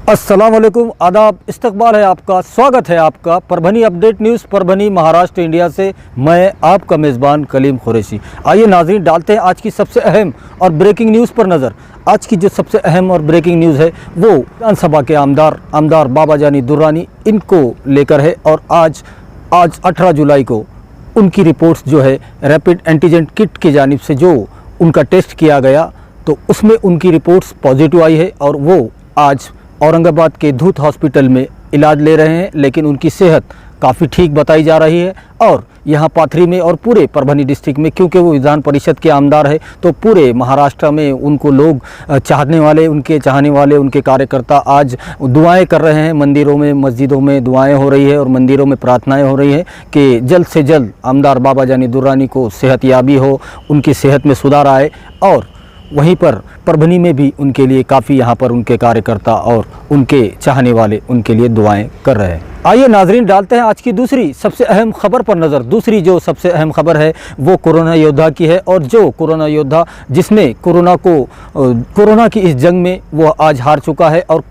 अस्सलाम वालेकुम, आदाब, इस्तकबाल है आपका, स्वागत है आपका Parbhani update news Parbhani Maharashtra India से। मैं आपका मेज़बान कलीम कुरैशी। आइए नाज़रीन, डालते हैं आज की सबसे अहम और ब्रेकिंग न्यूज़ पर नज़र। आज की जो सबसे अहम और ब्रेकिंग न्यूज़ है वो विधानसभा के आमदार बाबाजानी दुर्रानी इनको लेकर है। और आज 18 जुलाई को उनकी रिपोर्ट्स जो है रैपिड एंटीजन किट की जानिब से जो उनका टेस्ट किया गया तो उसमें उनकी रिपोर्ट्स पॉजिटिव आई है और वो आज औरंगाबाद के धूत हॉस्पिटल में इलाज ले रहे हैं, लेकिन उनकी सेहत काफ़ी ठीक बताई जा रही है। और यहाँ पाथरी में और पूरे परभनी डिस्ट्रिक्ट में, क्योंकि वो विधान परिषद के आमदार है, तो पूरे महाराष्ट्र में उनको लोग उनके चाहने वाले उनके कार्यकर्ता आज दुआएं कर रहे हैं। मंदिरों में, मस्जिदों में दुआएं हो रही है और मंदिरों में प्रार्थनाएं हो रही है कि जल्द से जल्द आमदार बाबाजानी दुर्रानी को सेहतयाबी हो, उनकी सेहत में सुधार आए। और वहीं पर परभनी में भी उनके लिए काफ़ी यहाँ पर उनके कार्यकर्ता और उनके चाहने वाले उनके लिए दुआएं कर रहे हैं। आइए नाजरीन, डालते हैं आज की दूसरी सबसे अहम खबर पर नज़र। दूसरी जो सबसे अहम खबर है वो कोरोना योद्धा की है। और जो कोरोना योद्धा जिसने कोरोना की इस जंग में वो आज हार चुका है और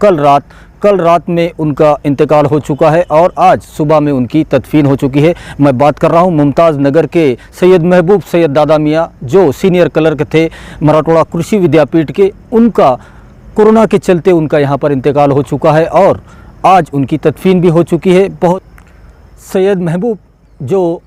कल रात में उनका इंतकाल हो चुका है और आज सुबह में उनकी तदफीन हो चुकी है। मैं बात कर रहा हूं मुमताज़ नगर के सैयद महबूब सैयद दादा मियाँ, जो सीनियर क्लर्क थे मराठवाड़ा कृषि विद्यापीठ के। उनका कोरोना के चलते उनका यहां पर इंतकाल हो चुका है और आज उनकी तदफीन भी हो चुकी है। सैयद महबूब जो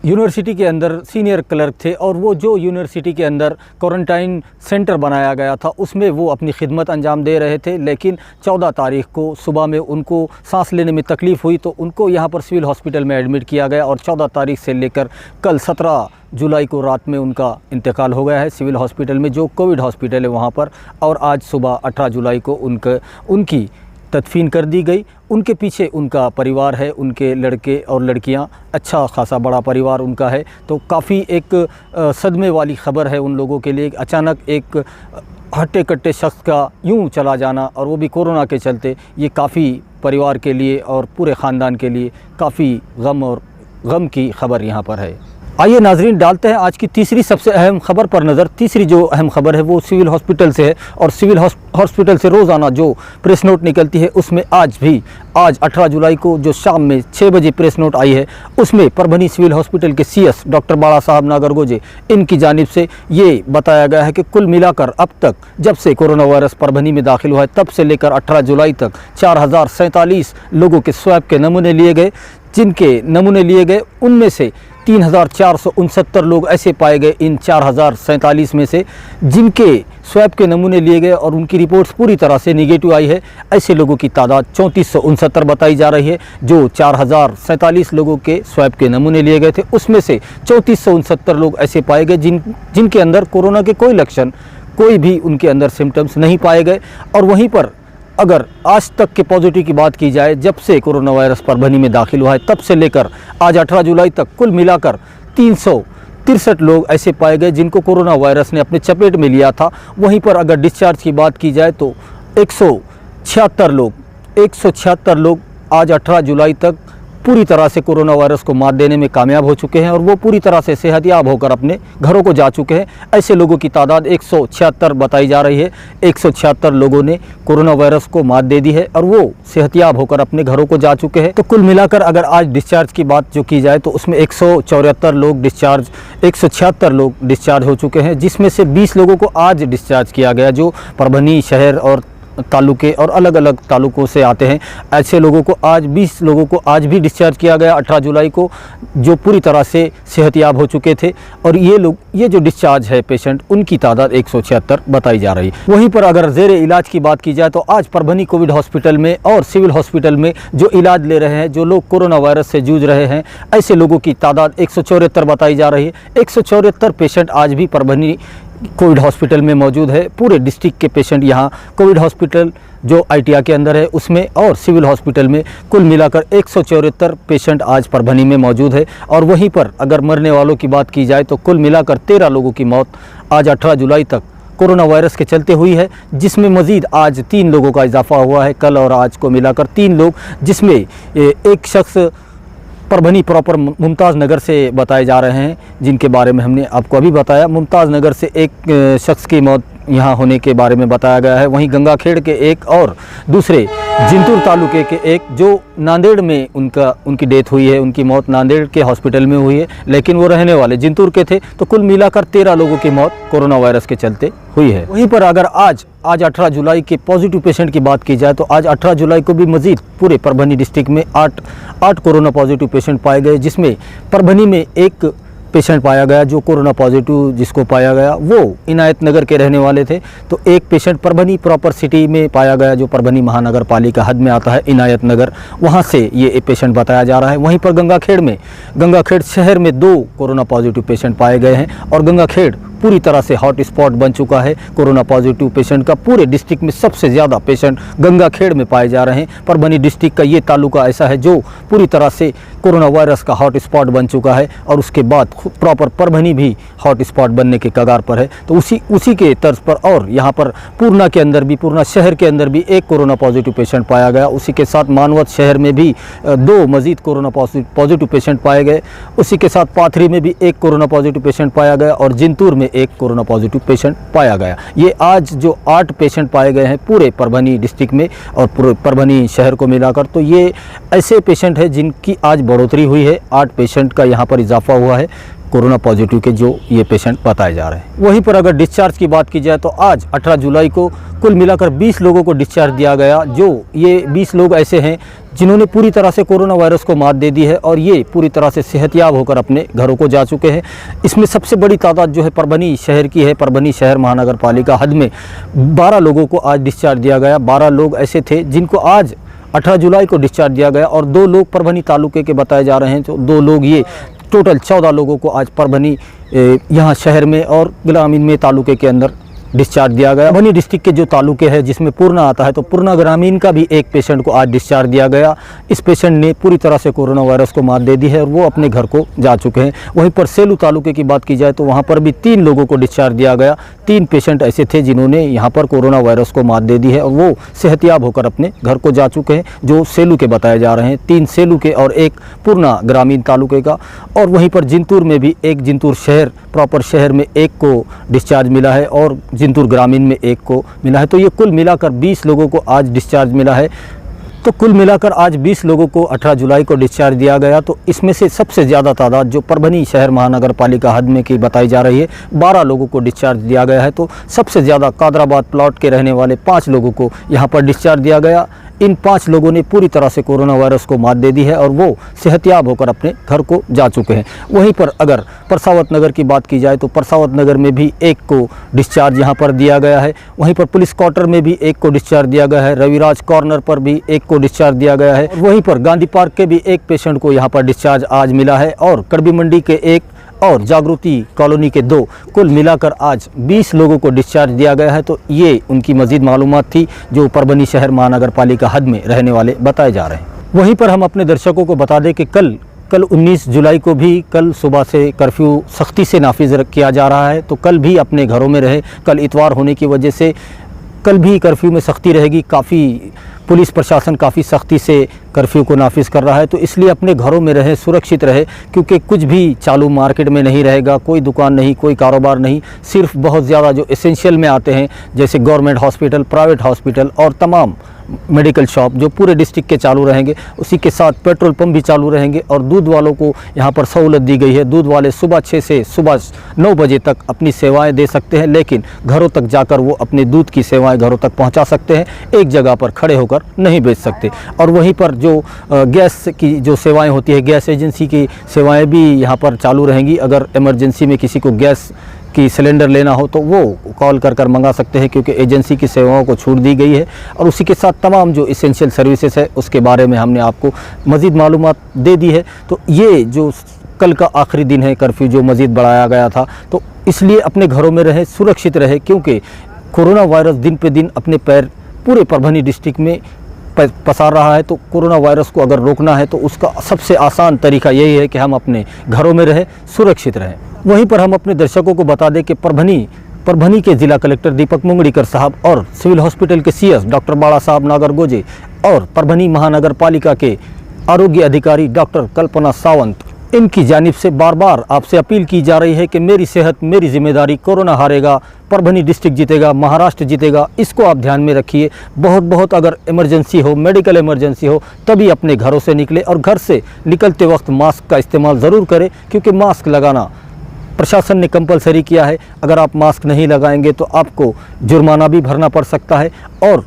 यूनिवर्सिटी के अंदर सीनियर क्लर्क थे और वो जो यूनिवर्सिटी के अंदर क्वारंटाइन सेंटर बनाया गया था उसमें वो अपनी खिदमत अंजाम दे रहे थे, लेकिन 14 तारीख को सुबह में उनको सांस लेने में तकलीफ़ हुई तो उनको यहाँ पर सिविल हॉस्पिटल में एडमिट किया गया और 14 तारीख से लेकर कल 17 जुलाई को रात में उनका इंतकाल हो गया है सिविल हॉस्पिटल में, जो कोविड हॉस्पिटल है वहाँ पर। और आज सुबह 18 जुलाई को उनकी तदफीन कर दी गई। उनके पीछे उनका परिवार है, उनके लड़के और लड़कियां, अच्छा खासा बड़ा परिवार उनका है। तो काफ़ी एक सदमे वाली ख़बर है उन लोगों के लिए। अचानक एक हट्टे कट्टे शख्स का यूं चला जाना और वो भी कोरोना के चलते, ये काफ़ी परिवार के लिए और पूरे ख़ानदान के लिए काफ़ी गम की ख़बर यहाँ पर है। आइए नाजरीन, डालते हैं आज की तीसरी सबसे अहम खबर पर नज़र। तीसरी जो अहम खबर है वो सिविल हॉस्पिटल से है और सिविल हॉस्पिटल से रोज़ाना जो प्रेस नोट निकलती है उसमें आज 18 जुलाई को जो शाम में 6 बजे प्रेस नोट आई है उसमें परभनी सिविल हॉस्पिटल के CS डॉक्टर बाला साहब नागरगोजे इनकी जानिब से ये बताया गया है कि कुल मिलाकर अब तक जब से कोरोना वायरस परभनी में दाखिल हुआ है तब से लेकर 18 जुलाई तक 4047 लोगों के स्वैब के नमूने लिए गए। जिनके नमूने लिए गए उनमें से 3469 लोग ऐसे पाए गए इन 4047 में से जिनके स्वैब के नमूने लिए गए और उनकी रिपोर्ट्स पूरी तरह से निगेटिव आई है। ऐसे लोगों की तादाद 3469 बताई जा रही है। जो 4047 लोगों के स्वैब के नमूने लिए गए थे उसमें से 3469 लोग ऐसे पाए गए जिनके अंदर कोरोना के कोई लक्षण, कोई भी उनके अंदर सिम्टम्स नहीं पाए गए। और वहीं पर अगर आज तक के पॉजिटिव की बात की जाए, जब से कोरोना वायरस परभनी में दाखिल हुआ है तब से लेकर आज 18 जुलाई तक कुल मिलाकर 363 लोग ऐसे पाए गए जिनको कोरोना वायरस ने अपने चपेट में लिया था। वहीं पर अगर डिस्चार्ज की बात की जाए तो 176 लोग आज 18 जुलाई तक पूरी तरह से कोरोना वायरस को मात देने में कामयाब हो चुके हैं और वो पूरी तरह से सेहतयाब होकर अपने घरों को जा चुके हैं। ऐसे लोगों की तादाद 176 बताई जा रही है। 176 लोगों ने कोरोना वायरस को मात दे दी है और वो सेहतयाब होकर अपने घरों को जा चुके हैं। तो कुल मिलाकर अगर आज डिस्चार्ज की बात जो की जाए तो उसमें 176 लोग डिस्चार्ज हो चुके हैं, जिसमें से 20 लोगों को आज डिस्चार्ज किया गया जो परभनी शहर और तालुके और अलग अलग तालुकों से आते हैं। ऐसे लोगों को आज 20 लोगों को आज भी डिस्चार्ज किया गया 18 जुलाई को, जो पूरी तरह से सेहतयाब हो चुके थे। और ये जो डिस्चार्ज है पेशेंट, उनकी तादाद 176 बताई जा रही है। वहीं पर अगर ज़ेर इलाज की बात की जाए तो आज परभनी कोविड हॉस्पिटल में और सिविल हॉस्पिटल में जो इलाज ले रहे हैं, जो लोग कोरोना वायरस से जूझ रहे हैं, ऐसे लोगों की तादाद 174 बताई जा रही है। 174 पेशेंट आज भी परभनी कोविड हॉस्पिटल में मौजूद है। पूरे डिस्ट्रिक्ट के पेशेंट यहाँ कोविड हॉस्पिटल जो ITI के अंदर है उसमें और सिविल हॉस्पिटल में कुल मिलाकर 174 पेशेंट आज परभनी में मौजूद है। और वहीं पर अगर मरने वालों की बात की जाए तो कुल मिलाकर 13 लोगों की मौत आज 18 जुलाई तक कोरोना वायरस के चलते हुई है, जिसमें मज़ीद आज 3 लोगों का इजाफा हुआ है। कल और आज को मिलाकर 3 लोग, जिसमें एक शख्स परभनी प्रॉपर मुमताज़ नगर से बताए जा रहे हैं, जिनके बारे में हमने आपको अभी बताया। मुमताज़ नगर से एक शख्स की मौत यहाँ होने के बारे में बताया गया है। वहीं गंगाखेड़ के एक और दूसरे जिंतूर तालुके के एक जो नांदेड़ में उनकी डेथ हुई है, उनकी मौत नांदेड़ के हॉस्पिटल में हुई है, लेकिन वो रहने वाले जिंतूर के थे। तो कुल मिलाकर 13 लोगों की मौत कोरोना वायरस के चलते हुई है। वहीं पर अगर आज 18 जुलाई के पॉजिटिव पेशेंट की बात की जाए तो आज 18 जुलाई को भी मजीद पूरे परभनी डिस्ट्रिक्ट में 8 कोरोना पॉजिटिव पेशेंट पाए गए, जिसमें परभनी में एक पेशेंट पाया गया जो कोरोना पॉजिटिव जिसको पाया गया वो इनायत नगर के रहने वाले थे। तो एक पेशेंट परभनी प्रॉपर सिटी में पाया गया जो परभनी महानगर पालिका हद में आता है, इनायत नगर, वहाँ से ये पेशेंट बताया जा रहा है। वहीं पर गंगाखेड़ शहर में 2 कोरोना पॉजिटिव पेशेंट पाए गए हैं और गंगाखेड़ पूरी तरह से हॉट स्पॉट बन चुका है कोरोना पॉजिटिव पेशेंट का। पूरे डिस्ट्रिक्ट में सबसे ज़्यादा पेशेंट गंगाखेड़ में पाए जा रहे हैं। परभनी डिस्ट्रिक्ट का ये तालुका ऐसा है जो पूरी तरह से कोरोना वायरस का हॉट स्पॉट बन चुका है और उसके बाद प्रॉपर परभनी भी हॉट स्पॉट बनने के कगार पर है। तो उसी के तर्ज पर और यहाँ पर पूर्णा के अंदर भी, पूर्णा शहर के अंदर भी 1 कोरोना पॉजिटिव पेशेंट पाया गया। उसी के साथ मानवत शहर में भी 2 मजीद कोरोना पॉजिटिव पेशेंट पाए गए। उसी के साथ पाथरी में भी 1 कोरोना पॉजिटिव पेशेंट पाया गया और जिंतूर में 1 कोरोना पॉजिटिव पेशेंट पाया गया। ये आज जो 8 पेशेंट पाए गए हैं पूरे परभनी डिस्ट्रिक्ट में और पूरे परभनी शहर को मिलाकर, तो ये ऐसे पेशेंट हैं जिनकी आज बढ़ोतरी हुई है। 8 पेशेंट का यहाँ पर इजाफा हुआ है कोरोना पॉजिटिव के जो ये पेशेंट बताए जा रहे हैं। वहीं पर अगर डिस्चार्ज की बात की जाए तो आज 18 जुलाई को कुल मिलाकर 20 लोगों को डिस्चार्ज दिया गया। जो ये 20 लोग ऐसे हैं जिन्होंने पूरी तरह से कोरोना वायरस को मात दे दी है और ये पूरी तरह से सेहतयाब होकर अपने घरों को जा चुके हैं। इसमें सबसे बड़ी तादाद जो है परभनी शहर की है। परभनी शहर महानगर पालिका हद में 12 लोगों को आज डिस्चार्ज दिया गया। 12 लोग ऐसे थे जिनको आज 18 जुलाई को डिस्चार्ज दिया गया और 2 लोग परभनी तालुके के बताए जा रहे हैं। तो 2 लोग, ये टोटल 14 लोगों को आज परभनी यहाँ शहर में और ग्रामीण में तालुके के अंदर डिस्चार्ज दिया गया। परभनी डिस्ट्रिक्ट के जो तालुके हैं जिसमें पूर्णा आता है, तो पूर्णा ग्रामीण का भी एक पेशेंट को आज डिस्चार्ज दिया गया। इस पेशेंट ने पूरी तरह से कोरोना वायरस को मात दे दी है और वो अपने घर को जा चुके हैं। वहीं पर सेलू तालुके की बात की जाए तो वहाँ पर भी 3 लोगों को डिस्चार्ज दिया गया। 3 पेशेंट ऐसे थे जिन्होंने यहाँ पर कोरोना वायरस को मात दे दी है और वो सेहतयाब होकर अपने घर को जा चुके हैं, जो सेलू के बताए जा रहे हैं। 3 सेलू के और 1 पूर्णा ग्रामीण तालुके का। और वहीं पर जिंतूर में भी 1 जिंतूर शहर प्रॉपर शहर में 1 को डिस्चार्ज मिला है और जिंतूर ग्रामीण में 1 को मिला है। तो ये कुल मिलाकर 20 लोगों को आज डिस्चार्ज मिला है। तो कुल मिलाकर आज 20 लोगों को 18 जुलाई को डिस्चार्ज दिया गया। तो इसमें से सबसे ज़्यादा तादाद जो परभनी शहर महानगर पालिका हद में की बताई जा रही है, 12 लोगों को डिस्चार्ज दिया गया है। तो सबसे ज़्यादा कादराबाद प्लॉट के रहने वाले 5 लोगों को यहाँ पर डिस्चार्ज दिया गया। इन 5 लोगों ने पूरी तरह से कोरोना वायरस को मात दे दी है और वो सेहतयाब होकर अपने घर को जा चुके हैं। वहीं पर अगर परसावत नगर की बात की जाए तो परसावत नगर में भी 1 को डिस्चार्ज यहाँ पर दिया गया है। वहीं पर पुलिस क्वार्टर में भी 1 को डिस्चार्ज दिया गया है। रविराज कॉर्नर पर भी 1 को डिस्चार्ज दिया गया है। वहीं पर गांधी पार्क के भी 1 पेशेंट को यहाँ पर डिस्चार्ज आज मिला है और कड़बी मंडी के 1 और जागृति कॉलोनी के 2, कुल मिलाकर आज 20 लोगों को डिस्चार्ज दिया गया है। तो ये उनकी मजीद मालूमात थी जो परभनी शहर महानगर पालिका हद में रहने वाले बताए जा रहे हैं। वहीं पर हम अपने दर्शकों को बता दें कि कल 19 जुलाई को भी कल सुबह से कर्फ्यू सख्ती से नाफिज किया जा रहा है। तो कल भी अपने घरों में रहे। कल इतवार होने की वजह से कल भी कर्फ्यू में सख्ती रहेगी। काफ़ी पुलिस प्रशासन काफ़ी सख्ती से कर्फ्यू को नाफिज कर रहा है। तो इसलिए अपने घरों में रहे, सुरक्षित रहे, क्योंकि कुछ भी चालू मार्केट में नहीं रहेगा। कोई दुकान नहीं, कोई कारोबार नहीं। सिर्फ बहुत ज़्यादा जो एसेंशियल में आते हैं जैसे गवर्नमेंट हॉस्पिटल, प्राइवेट हॉस्पिटल और तमाम मेडिकल शॉप जो पूरे डिस्ट्रिक्ट के चालू रहेंगे। उसी के साथ पेट्रोल पंप भी चालू रहेंगे और दूध वालों को यहाँ पर सहूलत दी गई है। दूध वाले सुबह 6 से सुबह 9 बजे तक अपनी सेवाएं दे सकते हैं, लेकिन घरों तक जाकर वो अपने दूध की सेवाएं घरों तक पहुँचा सकते हैं, एक जगह पर खड़े होकर नहीं बेच सकते। और वहीं पर जो गैस की जो सेवाएं होती है, गैस एजेंसी की सेवाएं भी यहाँ पर चालू रहेंगी। अगर इमरजेंसी में किसी को गैस की सिलेंडर लेना हो तो वो कॉल कर मंगा सकते हैं, क्योंकि एजेंसी की सेवाओं को छूट दी गई है। और उसी के साथ तमाम जो इसेंशियल सर्विसेज है उसके बारे में हमने आपको मज़ीद मालूमात दे दी है। तो ये जो कल का आखिरी दिन है कर्फ्यू जो मज़ीद बढ़ाया गया था, तो इसलिए अपने घरों में रहें, सुरक्षित रहे, क्योंकि कोरोना वायरस दिन पे दिन अपने पैर पूरे परभनी डिस्ट्रिक्ट में पसार रहा है। तो कोरोना वायरस को अगर रोकना है तो उसका सबसे आसान तरीका यही है कि हम अपने घरों में रहें, सुरक्षित रहें। वहीं पर हम अपने दर्शकों को बता दें कि परभनी के जिला कलेक्टर दीपक मुंगड़ीकर साहब और सिविल हॉस्पिटल के CS डॉक्टर बाड़ा साहब नागरगोजे और परभनी महानगर पालिका के आरोग्य अधिकारी डॉक्टर कल्पना सावंत इनकी जानिब से बार बार आपसे अपील की जा रही है कि मेरी सेहत मेरी जिम्मेदारी, कोरोना हारेगा, परभनी डिस्ट्रिक्ट जीतेगा, महाराष्ट्र जीतेगा, इसको आप ध्यान में रखिए। बहुत अगर इमरजेंसी हो, मेडिकल इमरजेंसी हो, तभी अपने घरों से निकले और घर से निकलते वक्त मास्क का इस्तेमाल ज़रूर करें, क्योंकि मास्क लगाना प्रशासन ने कंपलसरी किया है। अगर आप मास्क नहीं लगाएंगे तो आपको जुर्माना भी भरना पड़ सकता है। और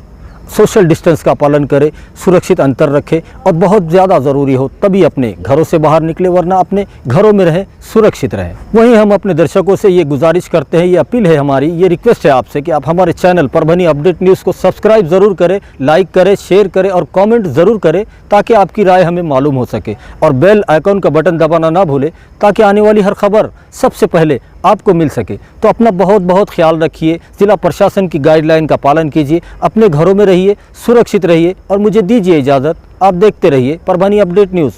सोशल डिस्टेंस का पालन करें, सुरक्षित अंतर रखें और बहुत ज़्यादा ज़रूरी हो तभी अपने घरों से बाहर निकले, वरना अपने घरों में रहें, सुरक्षित रहें। वहीं हम अपने दर्शकों से ये गुजारिश करते हैं, ये अपील है हमारी, ये रिक्वेस्ट है आपसे कि आप हमारे चैनल परभनी अपडेट न्यूज़ को सब्सक्राइब ज़रूर करें, लाइक करें, शेयर करें और कॉमेंट ज़रूर करें, ताकि आपकी राय हमें मालूम हो सके। और बेल आइकॉन का बटन दबाना ना भूलें, ताकि आने वाली हर खबर सबसे पहले आपको मिल सके। तो अपना बहुत ख्याल रखिए, जिला प्रशासन की गाइडलाइन का पालन कीजिए, अपने घरों में रहिए, सुरक्षित रहिए और मुझे दीजिए इजाज़त। आप देखते रहिए परभनी अपडेट न्यूज़।